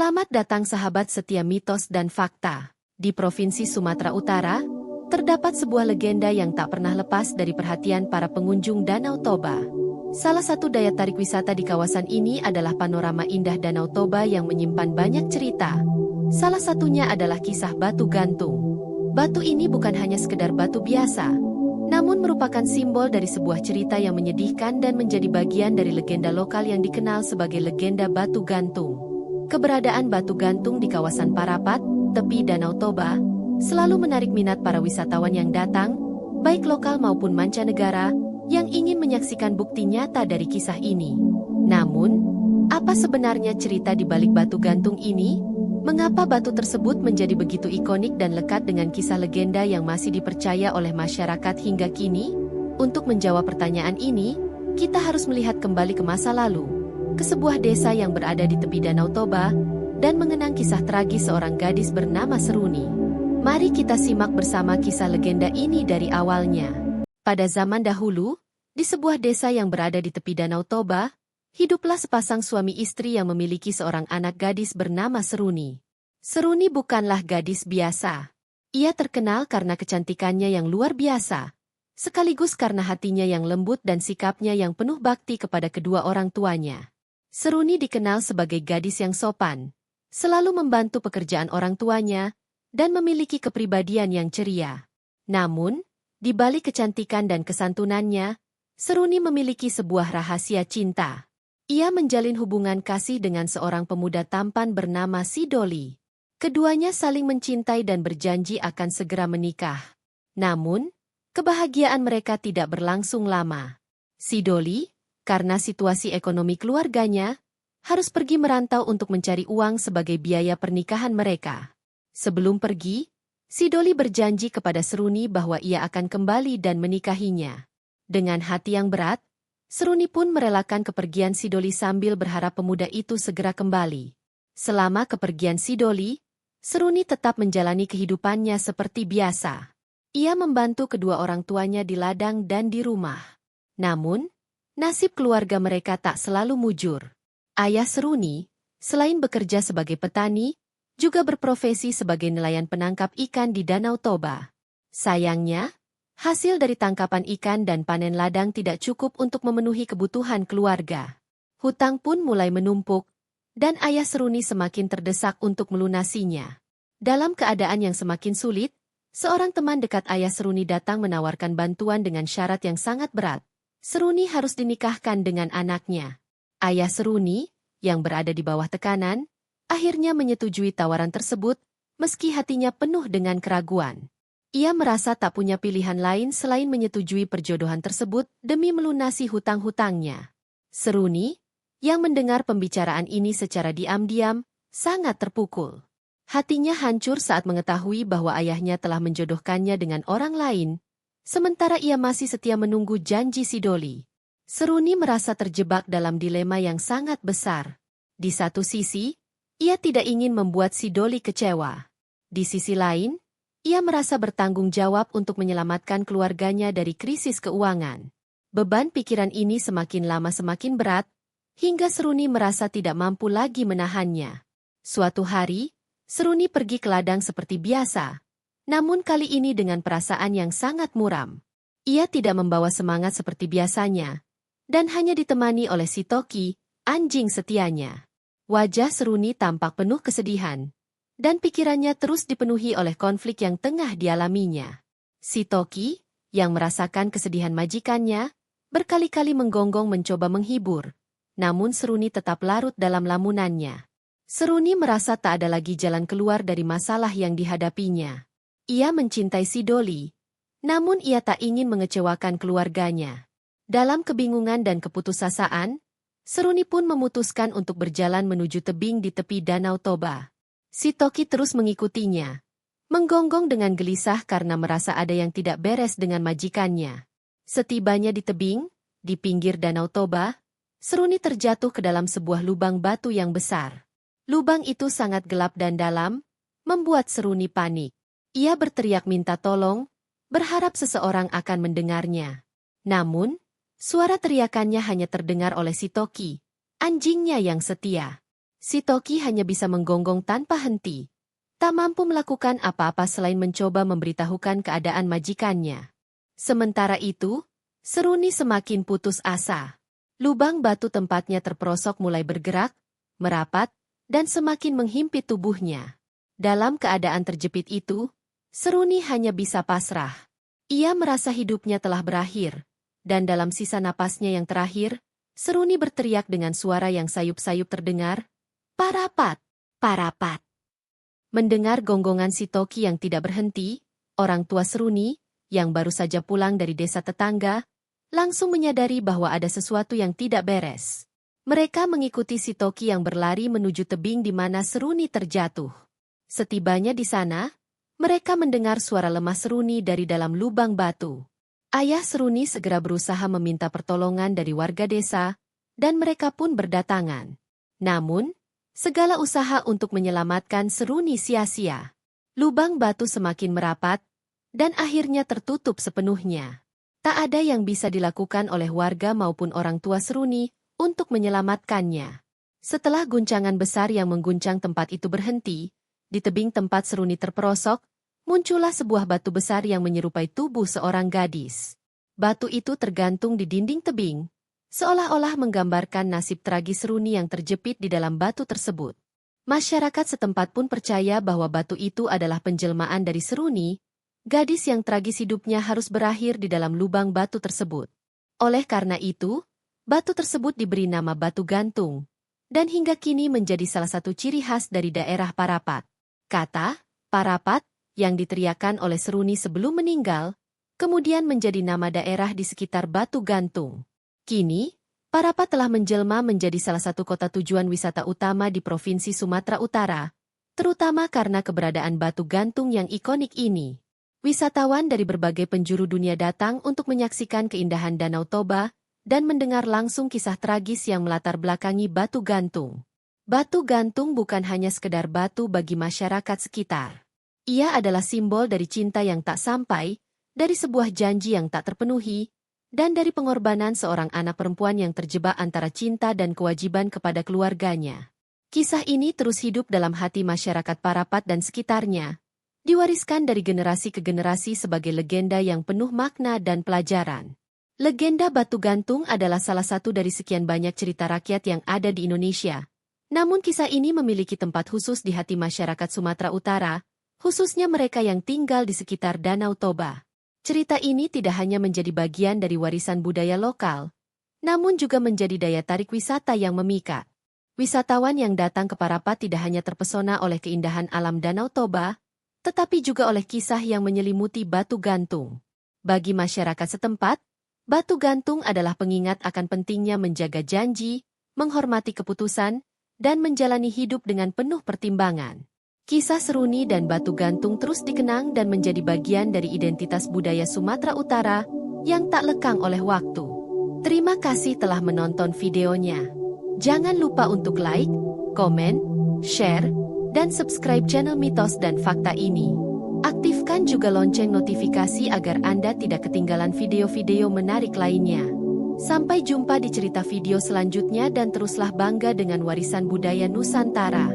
Selamat datang sahabat setia mitos dan fakta. Di Provinsi Sumatera Utara, terdapat sebuah legenda yang tak pernah lepas dari perhatian para pengunjung Danau Toba. Salah satu daya tarik wisata di kawasan ini adalah panorama indah Danau Toba yang menyimpan banyak cerita. Salah satunya adalah kisah batu gantung. Batu ini bukan hanya sekedar batu biasa, namun merupakan simbol dari sebuah cerita yang menyedihkan dan menjadi bagian dari legenda lokal yang dikenal sebagai legenda batu gantung. Keberadaan batu gantung di kawasan Parapat, tepi Danau Toba, selalu menarik minat para wisatawan yang datang, baik lokal maupun mancanegara, yang ingin menyaksikan bukti nyata dari kisah ini. Namun, apa sebenarnya cerita di balik batu gantung ini? Mengapa batu tersebut menjadi begitu ikonik dan lekat dengan kisah legenda yang masih dipercaya oleh masyarakat hingga kini? Untuk menjawab pertanyaan ini, kita harus melihat kembali ke masa lalu, ke sebuah desa yang berada di tepi Danau Toba, dan mengenang kisah tragis seorang gadis bernama Seruni. Mari kita simak bersama kisah legenda ini dari awalnya. Pada zaman dahulu, di sebuah desa yang berada di tepi Danau Toba, hiduplah sepasang suami istri yang memiliki seorang anak gadis bernama Seruni. Seruni bukanlah gadis biasa. Ia terkenal karena kecantikannya yang luar biasa, sekaligus karena hatinya yang lembut dan sikapnya yang penuh bakti kepada kedua orang tuanya. Seruni dikenal sebagai gadis yang sopan, selalu membantu pekerjaan orang tuanya, dan memiliki kepribadian yang ceria. Namun, di balik kecantikan dan kesantunannya, Seruni memiliki sebuah rahasia cinta. Ia menjalin hubungan kasih dengan seorang pemuda tampan bernama Sidoli. Keduanya saling mencintai dan berjanji akan segera menikah. Namun, kebahagiaan mereka tidak berlangsung lama. Sidoli, karena situasi ekonomi keluarganya, harus pergi merantau untuk mencari uang sebagai biaya pernikahan mereka. Sebelum pergi, Sidoli berjanji kepada Seruni bahwa ia akan kembali dan menikahinya. Dengan hati yang berat, Seruni pun merelakan kepergian Sidoli sambil berharap pemuda itu segera kembali. Selama kepergian Sidoli, Seruni tetap menjalani kehidupannya seperti biasa. Ia membantu kedua orang tuanya di ladang dan di rumah. Namun, nasib keluarga mereka tak selalu mujur. Ayah Seruni, selain bekerja sebagai petani, juga berprofesi sebagai nelayan penangkap ikan di Danau Toba. Sayangnya, hasil dari tangkapan ikan dan panen ladang tidak cukup untuk memenuhi kebutuhan keluarga. Hutang pun mulai menumpuk, dan ayah Seruni semakin terdesak untuk melunasinya. Dalam keadaan yang semakin sulit, seorang teman dekat ayah Seruni datang menawarkan bantuan dengan syarat yang sangat berat. Seruni harus dinikahkan dengan anaknya. Ayah Seruni, yang berada di bawah tekanan, akhirnya menyetujui tawaran tersebut, meski hatinya penuh dengan keraguan. Ia merasa tak punya pilihan lain selain menyetujui perjodohan tersebut demi melunasi hutang-hutangnya. Seruni, yang mendengar pembicaraan ini secara diam-diam, sangat terpukul. Hatinya hancur saat mengetahui bahwa ayahnya telah menjodohkannya dengan orang lain, sementara ia masih setia menunggu janji Sidoli. Seruni merasa terjebak dalam dilema yang sangat besar. Di satu sisi, ia tidak ingin membuat Sidoli kecewa. Di sisi lain, ia merasa bertanggung jawab untuk menyelamatkan keluarganya dari krisis keuangan. Beban pikiran ini semakin lama semakin berat, hingga Seruni merasa tidak mampu lagi menahannya. Suatu hari, Seruni pergi ke ladang seperti biasa. Namun kali ini dengan perasaan yang sangat muram. Ia tidak membawa semangat seperti biasanya, dan hanya ditemani oleh si Toki, anjing setianya. Wajah Seruni tampak penuh kesedihan, dan pikirannya terus dipenuhi oleh konflik yang tengah dialaminya. Si Toki, yang merasakan kesedihan majikannya, berkali-kali menggonggong mencoba menghibur, namun Seruni tetap larut dalam lamunannya. Seruni merasa tak ada lagi jalan keluar dari masalah yang dihadapinya. Ia mencintai Sidoli, namun ia tak ingin mengecewakan keluarganya. Dalam kebingungan dan keputusasaan, Seruni pun memutuskan untuk berjalan menuju tebing di tepi Danau Toba. Si Toki terus mengikutinya, menggonggong dengan gelisah karena merasa ada yang tidak beres dengan majikannya. Setibanya di tebing, di pinggir Danau Toba, Seruni terjatuh ke dalam sebuah lubang batu yang besar. Lubang itu sangat gelap dan dalam, membuat Seruni panik. Ia berteriak minta tolong, berharap seseorang akan mendengarnya. Namun, suara teriakannya hanya terdengar oleh si Toki, anjingnya yang setia. Si Toki hanya bisa menggonggong tanpa henti. Tak mampu melakukan apa-apa selain mencoba memberitahukan keadaan majikannya. Sementara itu, Seruni semakin putus asa. Lubang batu tempatnya terperosok mulai bergerak, merapat, dan semakin menghimpit tubuhnya. Dalam keadaan terjepit itu, Seruni hanya bisa pasrah. Ia merasa hidupnya telah berakhir, dan dalam sisa napasnya yang terakhir, Seruni berteriak dengan suara yang sayup-sayup terdengar, "Parapat! Parapat!" Mendengar gonggongan si Toki yang tidak berhenti, orang tua Seruni, yang baru saja pulang dari desa tetangga, langsung menyadari bahwa ada sesuatu yang tidak beres. Mereka mengikuti si Toki yang berlari menuju tebing di mana Seruni terjatuh. Setibanya di sana, mereka mendengar suara lemah Seruni dari dalam lubang batu. Ayah Seruni segera berusaha meminta pertolongan dari warga desa, dan mereka pun berdatangan. Namun, segala usaha untuk menyelamatkan Seruni sia-sia. Lubang batu semakin merapat, dan akhirnya tertutup sepenuhnya. Tak ada yang bisa dilakukan oleh warga maupun orang tua Seruni untuk menyelamatkannya. Setelah guncangan besar yang mengguncang tempat itu berhenti, di tebing tempat Seruni terperosok, muncullah sebuah batu besar yang menyerupai tubuh seorang gadis. Batu itu tergantung di dinding tebing, seolah-olah menggambarkan nasib tragis Seruni yang terjepit di dalam batu tersebut. Masyarakat setempat pun percaya bahwa batu itu adalah penjelmaan dari Seruni, gadis yang tragis hidupnya harus berakhir di dalam lubang batu tersebut. Oleh karena itu, batu tersebut diberi nama batu gantung, dan hingga kini menjadi salah satu ciri khas dari daerah Parapat. Kata Parapat yang diteriakkan oleh Seruni sebelum meninggal, kemudian menjadi nama daerah di sekitar batu gantung. Kini, Parapat telah menjelma menjadi salah satu kota tujuan wisata utama di Provinsi Sumatera Utara, terutama karena keberadaan batu gantung yang ikonik ini. Wisatawan dari berbagai penjuru dunia datang untuk menyaksikan keindahan Danau Toba dan mendengar langsung kisah tragis yang melatar belakangi batu gantung. Batu gantung bukan hanya sekedar batu bagi masyarakat sekitar. Ia adalah simbol dari cinta yang tak sampai, dari sebuah janji yang tak terpenuhi, dan dari pengorbanan seorang anak perempuan yang terjebak antara cinta dan kewajiban kepada keluarganya. Kisah ini terus hidup dalam hati masyarakat Parapat dan sekitarnya, diwariskan dari generasi ke generasi sebagai legenda yang penuh makna dan pelajaran. Legenda Batu Gantung adalah salah satu dari sekian banyak cerita rakyat yang ada di Indonesia. Namun kisah ini memiliki tempat khusus di hati masyarakat Sumatera Utara, khususnya mereka yang tinggal di sekitar Danau Toba. Cerita ini tidak hanya menjadi bagian dari warisan budaya lokal, namun juga menjadi daya tarik wisata yang memikat. Wisatawan yang datang ke Parapat tidak hanya terpesona oleh keindahan alam Danau Toba, tetapi juga oleh kisah yang menyelimuti batu gantung. Bagi masyarakat setempat, batu gantung adalah pengingat akan pentingnya menjaga janji, menghormati keputusan, dan menjalani hidup dengan penuh pertimbangan. Kisah Seruni dan batu gantung terus dikenang dan menjadi bagian dari identitas budaya Sumatera Utara yang tak lekang oleh waktu. Terima kasih telah menonton videonya. Jangan lupa untuk like, komen, share, dan subscribe channel Mitos dan Fakta ini. Aktifkan juga lonceng notifikasi agar Anda tidak ketinggalan video-video menarik lainnya. Sampai jumpa di cerita video selanjutnya dan teruslah bangga dengan warisan budaya Nusantara.